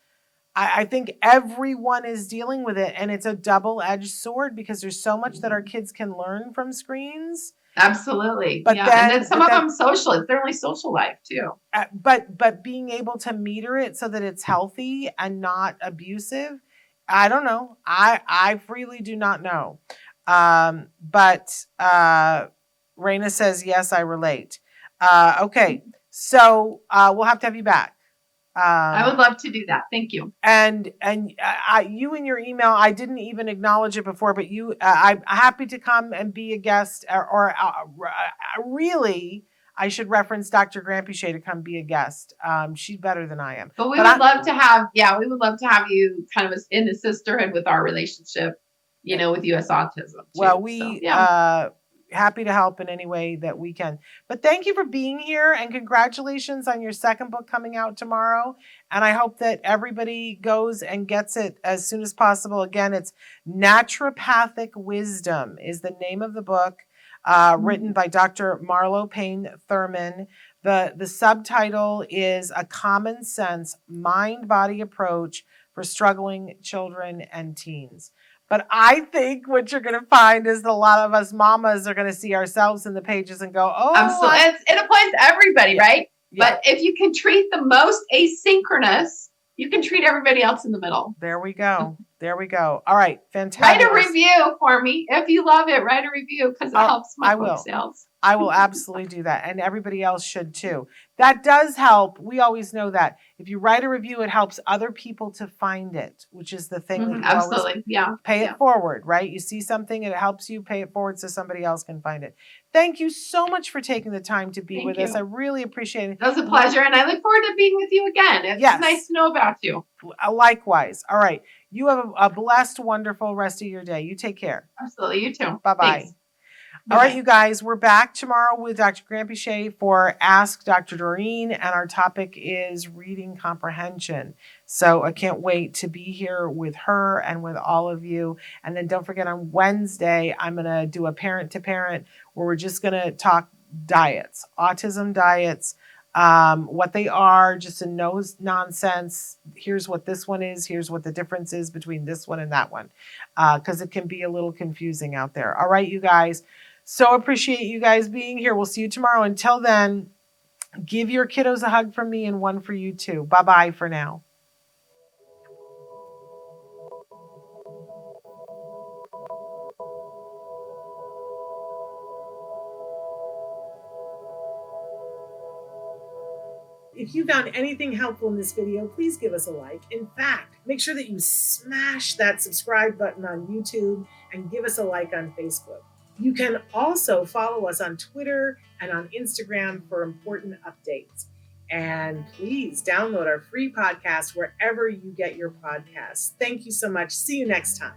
I think everyone is dealing with it, and it's a double-edged sword, because there's so much that our kids can learn from screens. Absolutely. But yeah. And then some of them social. It's their only social life too. But being able to meter it so that it's healthy and not abusive, I don't know. I freely do not know. But Raina says, yes, I relate. Okay. So we'll have to have you back. I would love to do that. Thank you. And you in your email, I didn't even acknowledge it before, but I'm happy to come and be a guest, or really, I should reference Dr. Grampiche to come be a guest. She's better than I am. But we would love to have you kind of in the sisterhood with our relationship, with US Autism. Too. Well, happy to help in any way that we can. But thank you for being here, and congratulations on your second book coming out tomorrow. And I hope that everybody goes and gets it as soon as possible. Again, it's Naturopathic Wisdom is the name of the book, written by Dr. Marlo Payne Thurman. The subtitle is A Common Sense Mind-Body Approach for Struggling Children and Teens. But I think what you're going to find is that a lot of us mamas are going to see ourselves in the pages and go, oh. Absolutely. It applies to everybody, right? Yeah. But if you can treat the most asynchronous, you can treat everybody else in the middle. There we go. There we go. All right. Fantastic. Write a review for me. If you love it, write a review because it helps my book sales. I will absolutely do that. And everybody else should too. That does help. We always know that. If you write a review, it helps other people to find it, which is the thing that you absolutely. Pay it forward, right? You see something, it helps you pay it forward so somebody else can find it. Thank you so much for taking the time to be with us. I really appreciate it. It was a pleasure. And I look forward to being with you again. It's nice to know about you. Likewise. All right. You have a blessed, wonderful rest of your day. You take care. Absolutely. You too. Bye-bye. Thanks. All right, you guys, we're back tomorrow with Dr. Grampiche for Ask Dr. Doreen, and our topic is reading comprehension. So I can't wait to be here with her and with all of you. And then don't forget, on Wednesday, I'm going to do a parent-to-parent where we're just going to talk diets, autism diets, what they are, just a no nonsense. Here's what this one is. Here's what the difference is between this one and that one, because it can be a little confusing out there. All right, you guys. So appreciate you guys being here. We'll see you tomorrow. Until then, give your kiddos a hug from me and one for you too. Bye-bye for now. If you found anything helpful in this video, please give us a like. In fact, make sure that you smash that subscribe button on YouTube and give us a like on Facebook. You can also follow us on Twitter and on Instagram for important updates. And please download our free podcast wherever you get your podcasts. Thank you so much. See you next time.